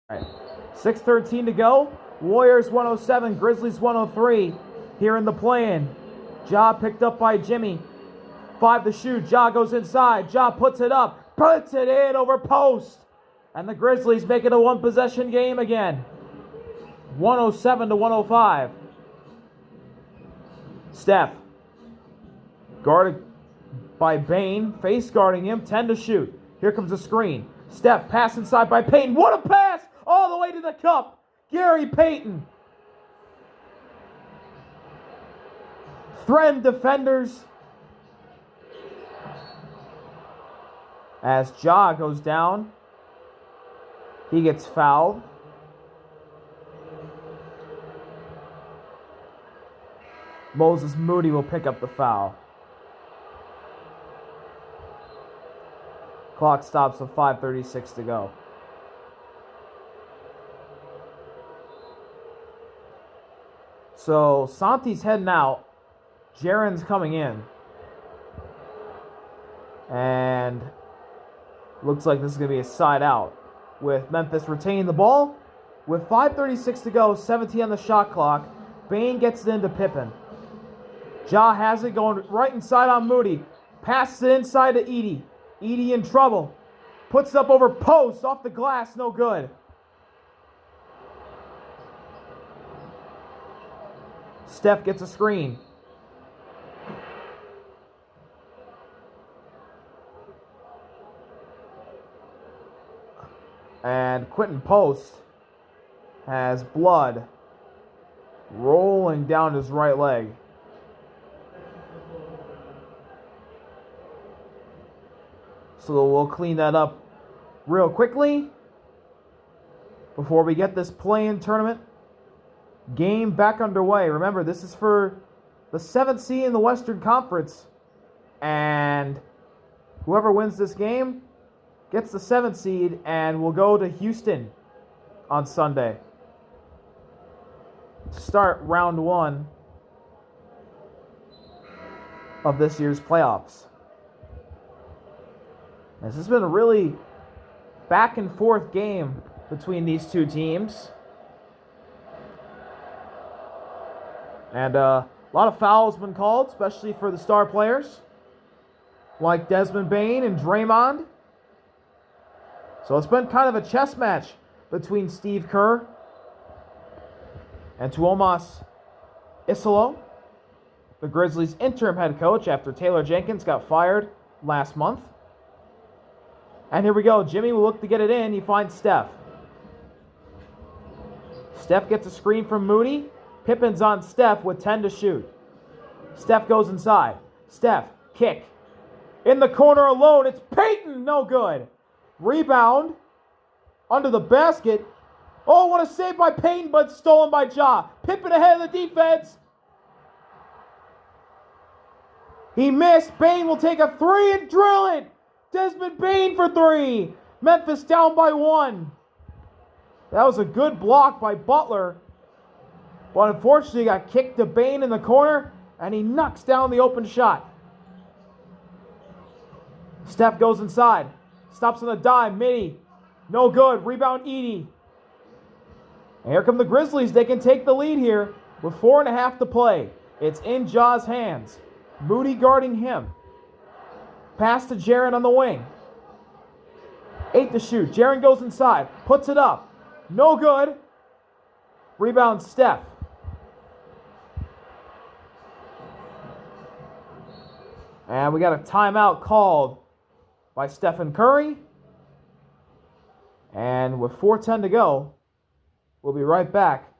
All right. 6:13 to go. Warriors 107, Grizzlies 103 here in the play-in. Ja picked up by Jimmy. 5 to shoot. Ja goes inside. Ja puts it up. Puts it in over post. And the Grizzlies make it a one-possession game again. 107 to 105. Steph. Guarded by Bane. Face guarding him. 10 to shoot. Here comes the screen. Steph pass inside by Payton. What a pass! All the way to the cup. Gary Payton. Threatened defenders. As Ja goes down, he gets fouled. Moses Moody will pick up the foul. Clock stops with 5:36 to go. So Santi's heading out. Jaren's coming in. And looks like this is going to be a side out with Memphis retaining the ball. With 5:36 to go, 17 on the shot clock. Bane gets it into Pippen. Ja has it going right inside on Moody. Passes it inside to Edey. Edey in trouble. Puts it up over post, off the glass, no good. Steph gets a screen. And Quentin Post has blood rolling down his right leg. So we'll clean that up real quickly before we get this play-in tournament game back underway. Remember, this is for the 7th seed in the Western Conference. And whoever wins this game gets the 7th seed and will go to Houston on Sunday to start round 1 of this year's playoffs. This has been a really back and forth game between these two teams. And a lot of fouls have been called, especially for the star players, like Desmond Bane and Draymond. So it's been kind of a chess match between Steve Kerr and Tuomas Isolo, the Grizzlies' interim head coach after Taylor Jenkins got fired last month. And here we go. Jimmy will look to get it in. He finds Steph. Steph gets a screen from Moody. Pippen's on Steph with 10 to shoot. Steph goes inside. Steph, kick. In the corner alone, it's Payton. No good. Rebound. Under the basket. Oh, what a save by Payton, but stolen by Ja. Pippen ahead of the defense. He missed. Bane will take a 3 and drill it. Desmond Bane for 3. Memphis down by 1. That was a good block by Butler. But unfortunately, got kicked to Bane in the corner, and he knocks down the open shot. Steph goes inside. Stops on the dime. Mitty. No good. Rebound Edey. And here come the Grizzlies. They can take the lead here with 4.5 to play. It's in Ja's hands. Moody guarding him. Pass to Jaren on the wing. 8 to shoot. Jaren goes inside. Puts it up. No good. Rebound Steph. And we got a timeout called by Stephen Curry. And with 4:10 to go, we'll be right back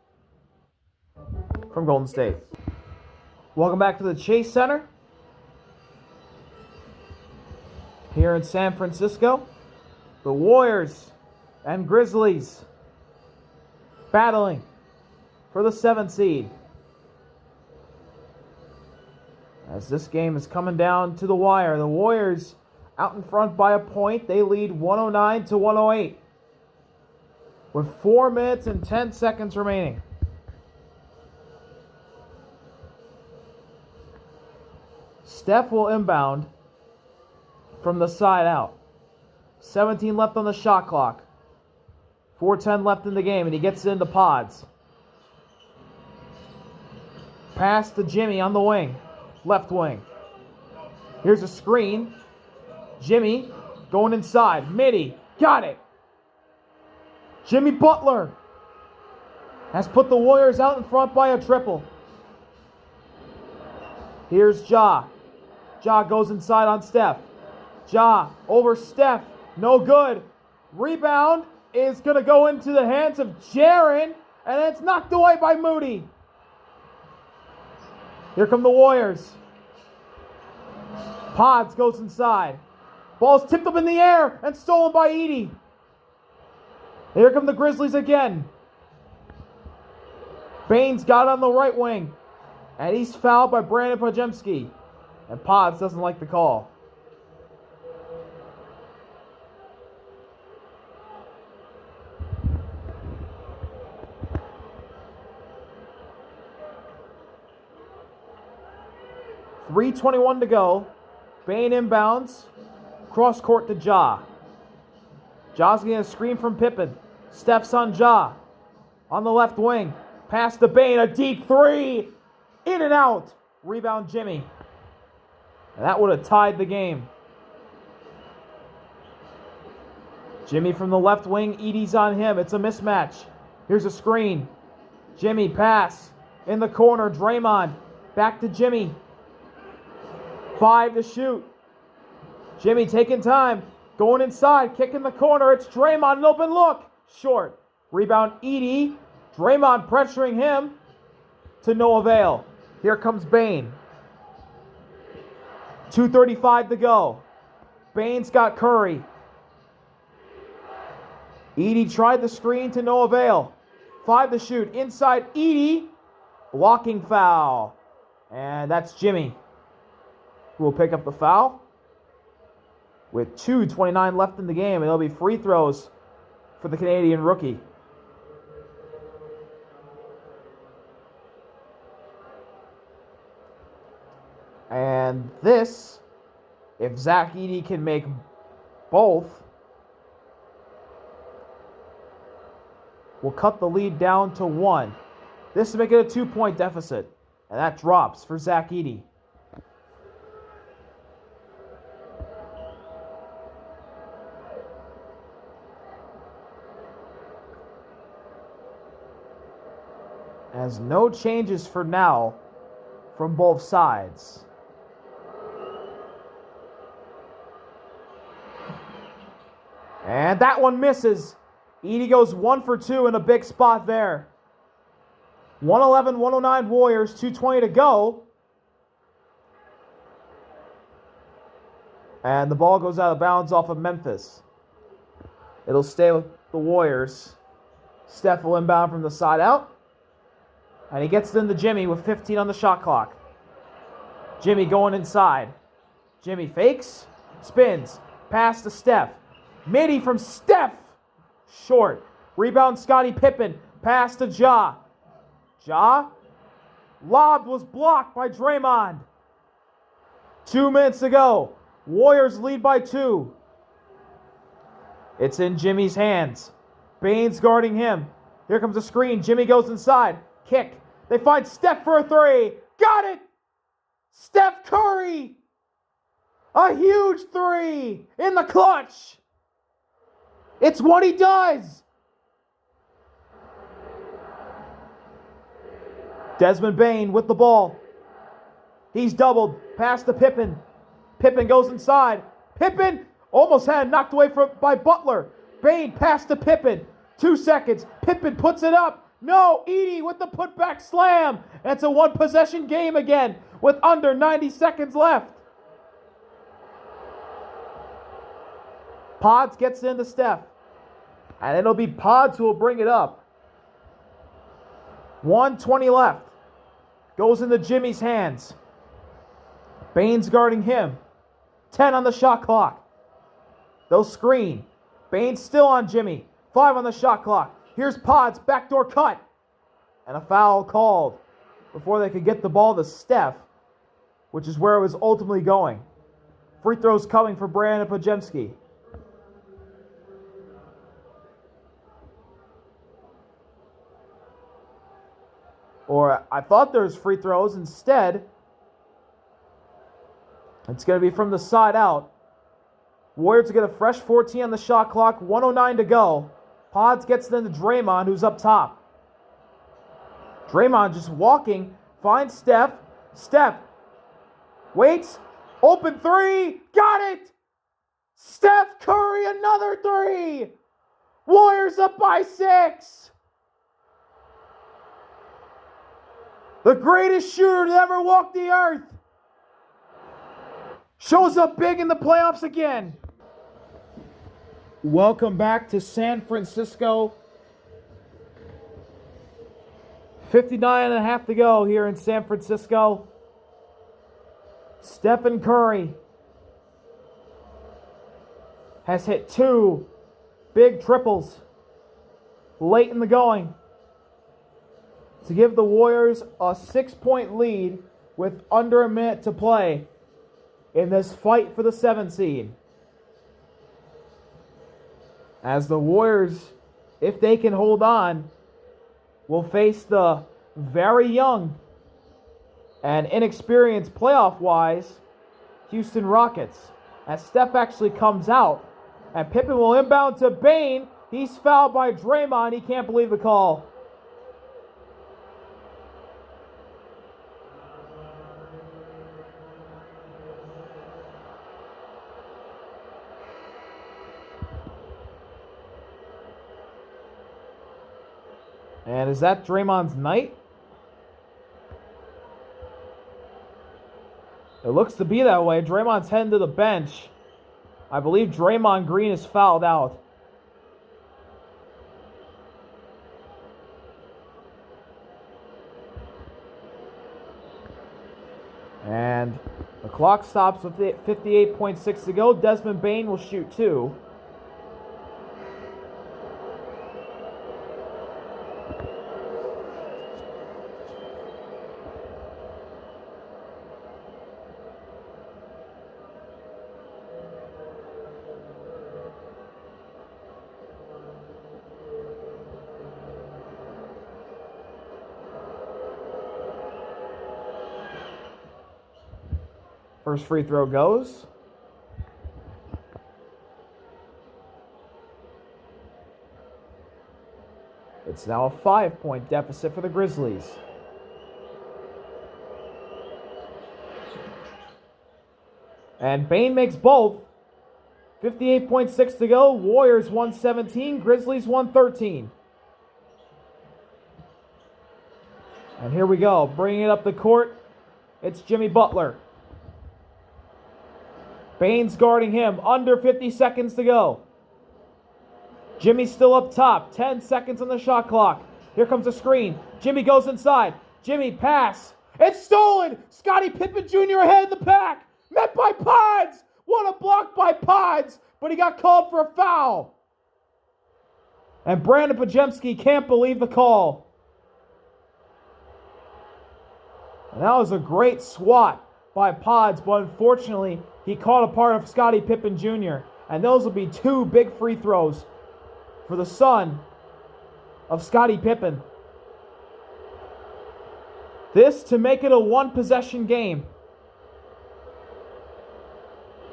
from Golden State. Welcome back to the Chase Center here in San Francisco. The Warriors and Grizzlies battling for the 7th seed. As this game is coming down to the wire, the Warriors out in front by a point. They lead 109 to 108 with 4 minutes and 10 seconds remaining. Steph will inbound from the side out. 17 left on the shot clock. 4:10 left in the game, and he gets it into Pods. Pass to Jimmy on the wing. Left wing. Here's a screen. Jimmy going inside. Mitty. Got it. Jimmy Butler has put the Warriors out in front by a triple. Here's Ja. Ja goes inside on Steph. Ja over Steph. No good. Rebound is going to go into the hands of Jaren, and it's knocked away by Moody. Here come the Warriors. Pods goes inside. Ball's tipped up in the air and stolen by Edey. Here come the Grizzlies again. Baines got on the right wing, and he's fouled by Brandon Podziemski. And Pods doesn't like the call. .321 to go. Bane inbounds. Cross court to Ja. Ja's getting a screen from Pippen. Steph's on Ja. On the left wing. Pass to Bane. A deep three. In and out. Rebound Jimmy. And that would have tied the game. Jimmy from the left wing. Edey's on him. It's a mismatch. Here's a screen. Jimmy pass. In the corner. Draymond. Back to Jimmy. 5 to shoot. Jimmy taking time. Going inside. Kick in the corner. It's Draymond. An open look. Short. Rebound Edey. Draymond pressuring him. To no avail. Here comes Bane. 2:35 to go. Bane's got Curry. Edey tried the screen to no avail. 5 to shoot. Inside Edey. Blocking foul. And that's Jimmy, who will pick up the foul with 2:29 left in the game, and it'll be free throws for the Canadian rookie. And this, if Zach Edey can make both, will cut the lead down to 1. This will make it a 2-point deficit, and that drops for Zach Edey. As no changes for now from both sides. And that one misses. Edey goes 1 for 2 in a big spot there. 111-109 Warriors, 2:20 to go. And the ball goes out of bounds off of Memphis. It'll stay with the Warriors. Steph will inbound from the side out. And he gets it into Jimmy with 15 on the shot clock. Jimmy going inside. Jimmy fakes, spins, pass to Steph. Mitty from Steph. Short. Rebound Scottie Pippen. Pass to Ja. Ja. Lob was blocked by Draymond. 2 minutes to go. Warriors lead by 2. It's in Jimmy's hands. Baines guarding him. Here comes a screen. Jimmy goes inside. Kick. They find Steph for a 3. Got it! Steph Curry! A huge 3 in the clutch. It's what he does. Desmond Bane with the ball. He's doubled. Pass to Pippen. Pippen goes inside. Pippen almost had it knocked away by Butler. Bane pass to Pippen. 2 seconds. Pippen puts it up. No, Edey with the putback slam. And it's a 1-possession game again with under 90 seconds left. Pods gets into Steph. And it'll be Pods who will bring it up. 1:20 left. Goes into Jimmy's hands. Baines guarding him. 10 on the shot clock. They'll screen. Baines still on Jimmy. 5 on the shot clock. Here's Pods, backdoor cut. And a foul called before they could get the ball to Steph, which is where it was ultimately going. Free throws coming for Brandon Podziemski. Or I thought there was free throws. Instead, it's going to be from the side out. Warriors get a fresh 14 on the shot clock. 1:09 to go. Pods gets it into Draymond, who's up top. Draymond just walking. Finds Steph. Steph waits. Open three. Got it! Steph Curry, another three! Warriors up by 6! The greatest shooter to ever walk the earth shows up big in the playoffs again. Welcome back to San Francisco. 59.5 to go here in San Francisco. Stephen Curry has hit 2 big triples late in the going to give the Warriors a 6-point lead with under a minute to play in this fight for the 7th seed. As the Warriors, if they can hold on, will face the very young and inexperienced playoff-wise Houston Rockets. As Steph actually comes out, and Pippen will inbound to Bane. He's fouled by Draymond. He can't believe the call. And is that Draymond's night? It looks to be that way. Draymond's heading to the bench. I believe Draymond Green is fouled out. And the clock stops with 58.6 to go. Desmond Bane will shoot 2. First free throw goes. It's now a 5-point deficit for the Grizzlies. And Bane makes both. 58.6 to go. Warriors 117, Grizzlies 113. And here we go. Bringing it up the court. It's Jimmy Butler. Bane's guarding him. Under 50 seconds to go. Jimmy's still up top. 10 seconds on the shot clock. Here comes the screen. Jimmy goes inside. Jimmy pass. It's stolen. Scottie Pippen Jr. ahead in the pack. Met by Pods. What a block by Pods. But he got called for a foul. And Brandon Podziemski can't believe the call. And that was a great swat by Pods, but unfortunately, he caught a part of Scottie Pippen Jr. And those will be 2 big free throws for the son of Scottie Pippen. This to make it a 1-possession game.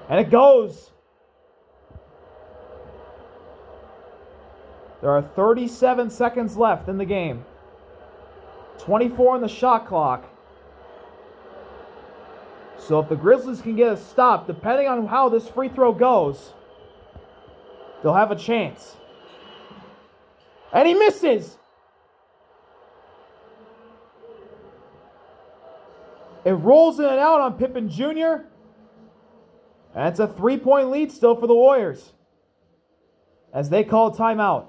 And it goes. There are 37 seconds left in the game. 24 on the shot clock. So if the Grizzlies can get a stop, depending on how this free throw goes, they'll have a chance. And he misses! It rolls in and out on Pippen Jr. And it's a 3-point lead still for the Warriors as they call timeout.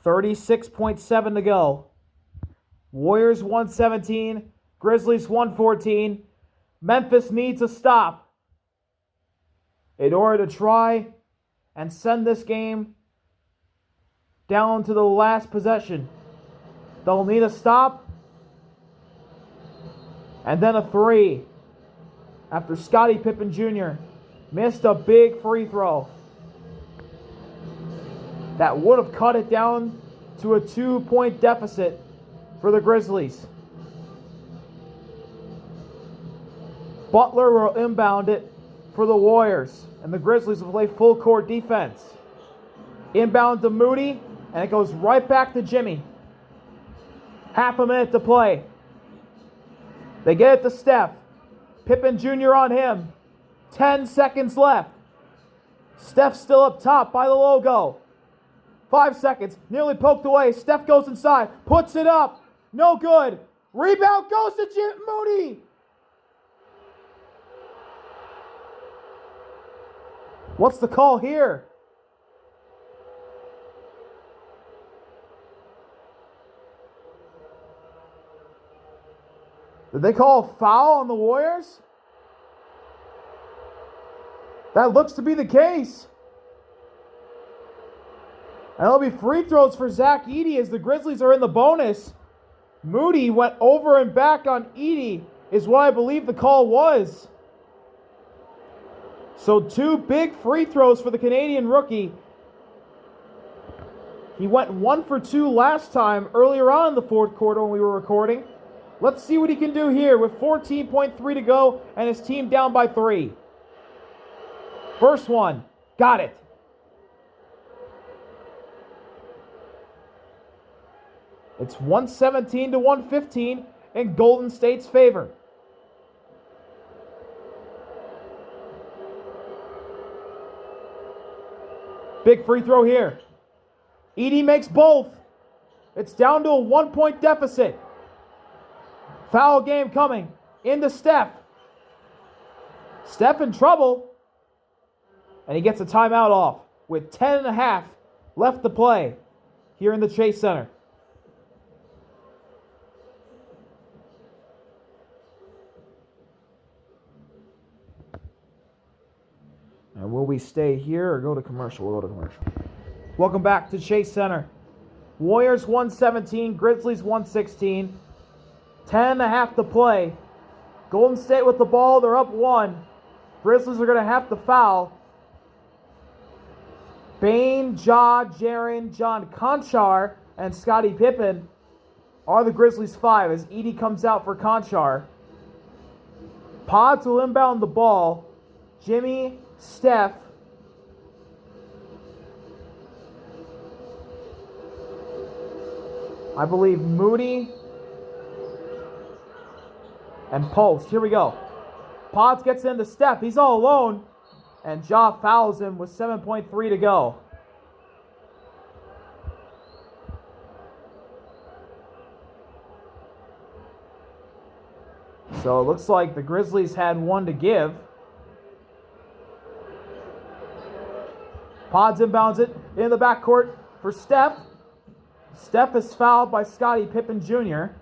36.7 to go. Warriors 117. Grizzlies 114. Memphis needs a stop in order to try and send this game down to the last possession. They'll need a stop and then a 3 after Scottie Pippen Jr. missed a big free throw that would have cut it down to a 2-point deficit for the Grizzlies. Butler will inbound it for the Warriors, and the Grizzlies will play full court defense. Inbound to Moody, and it goes right back to Jimmy. Half a minute to play. They get it to Steph. Pippen Jr. on him. 10 seconds left. Steph still up top by the logo. 5 seconds. Nearly poked away. Steph goes inside. Puts it up. No good. Rebound goes to Jim Moody. What's the call here? Did they call a foul on the Warriors? That looks to be the case. And it'll be free throws for Zach Edey as the Grizzlies are in the bonus. Moody went over and back on Edey is what I believe the call was. So 2 big free throws for the Canadian rookie. He went 1 for 2 last time earlier on in the fourth quarter when we were recording. Let's see what he can do here with 14.3 to go and his team down by 3. First one. Got it. It's 117 to 115 in Golden State's favor. Big free throw here. Edey makes both. It's down to a 1-point deficit. Foul game coming. Into Steph. Steph in trouble. And he gets a timeout off with 10.5 left to play here in the Chase Center. And will we stay here or go to commercial? We'll go to commercial. Welcome back to Chase Center. Warriors 117, Grizzlies 116. 10.5 to play. Golden State with the ball. They're up 1. Grizzlies are going to have to foul. Bane, Ja, Jaren, John Conchar, and Scottie Pippen are the Grizzlies' 5 as Edey comes out for Conchar. Pods will inbound the ball. Jimmy, Steph. I believe Moody and Post. Here we go. Pods gets into Steph. He's all alone. And Ja fouls him with 7.3 to go. So it looks like the Grizzlies had 1 to give. Pods inbounds it in the backcourt for Steph. Steph is fouled by Scottie Pippen Jr.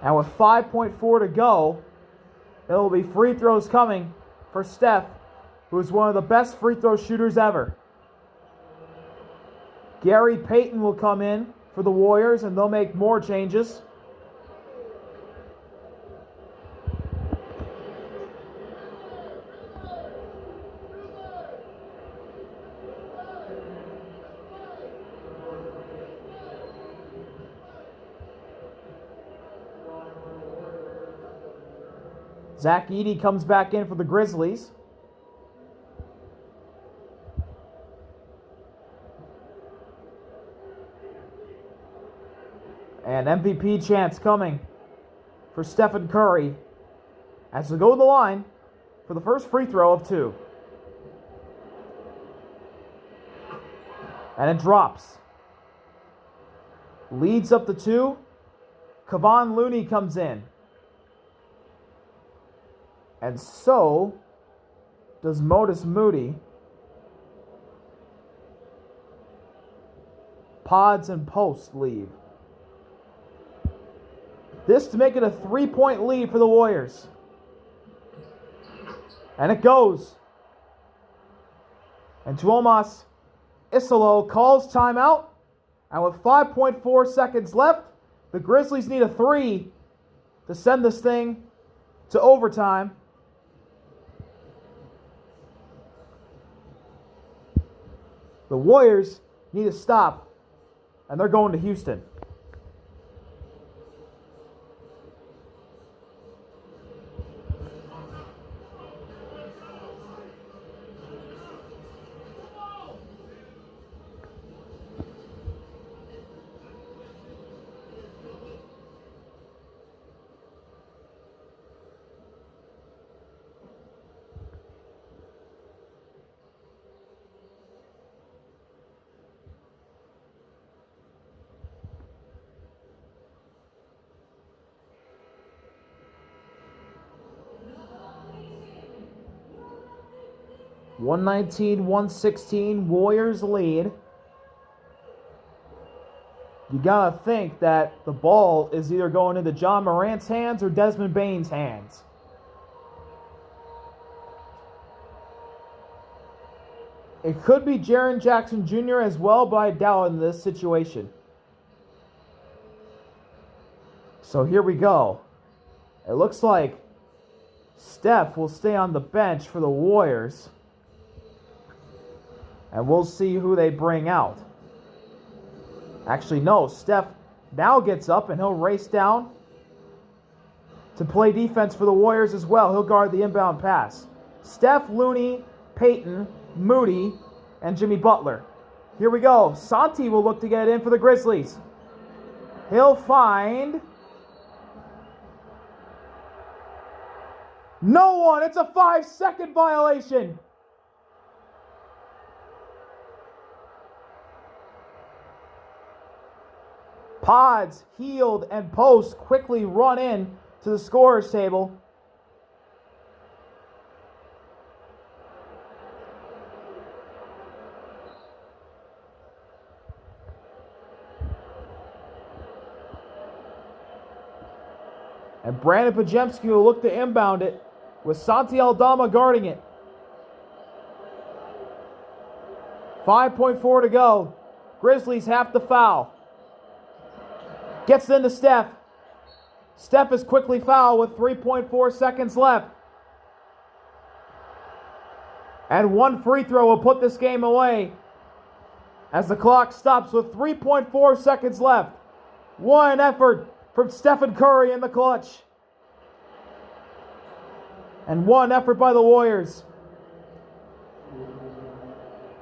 And with 5.4 to go, it will be free throws coming for Steph, who is one of the best free throw shooters ever. Gary Payton will come in for the Warriors, and they'll make more changes. Zach Edey comes back in for the Grizzlies. And MVP chance coming for Stephen Curry as they go to the line for the first free throw of 2. And it drops. Leads up to 2. Kevon Looney comes in. And so does Modus Moody. Pods and Post leave. This to make it a 3-point lead for the Warriors. And it goes. And Tuomas Isolo calls timeout. And with 5.4 seconds left, the Grizzlies need a 3 to send this thing to overtime. The Warriors need to stop and they're going to Houston. (119-116) Warriors lead. You gotta think that the ball is either going into John Morant's hands or Desmond Bane's hands. It could be Jaren Jackson Jr. as well, but I doubt in this situation. So here we go. It looks like Steph will stay on the bench for the Warriors. And we'll see who they bring out. Actually, no. Steph now gets up and he'll race down to play defense for the Warriors as well. He'll guard the inbound pass. Steph, Looney, Peyton, Moody, and Jimmy Butler. Here we go. Santi will look to get it in for the Grizzlies. He'll find no one. It's a 5-second violation. Pods, Healed, and Post quickly run in to the scorer's table. And Brandon Pajemski will look to inbound it with Santi Aldama guarding it. 5.4 to go. Grizzlies have the foul. Gets into Steph. Steph is quickly fouled with 3.4 seconds left. And one free throw will put this game away as the clock stops with 3.4 seconds left. One effort from Stephen Curry in the clutch. And one effort by the Warriors,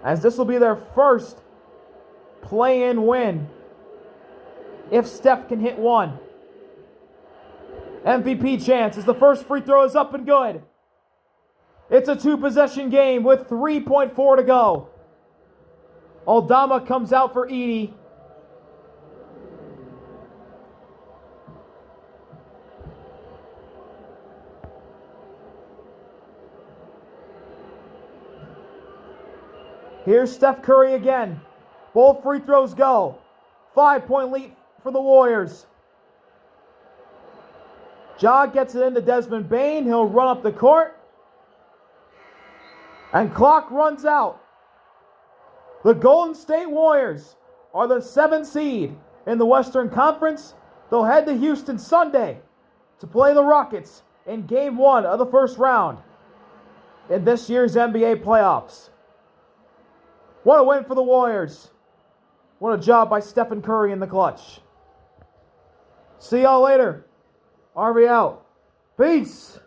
as this will be their first play-in win if Steph can hit one. MVP chance as the first free throw is up and good. It's a 2-possession game with 3.4 to go. Aldama comes out for Edey. Here's Steph Curry again. Both free throws go. 5-point lead for the Warriors. Ja gets it into Desmond Bane. He'll run up the court. And clock runs out. The Golden State Warriors are the 7th seed in the Western Conference. They'll head to Houston Sunday to play the Rockets in Game 1 of the first round in this year's NBA playoffs. What a win for the Warriors. What a job by Stephen Curry in the clutch. See y'all later. RV out. Peace.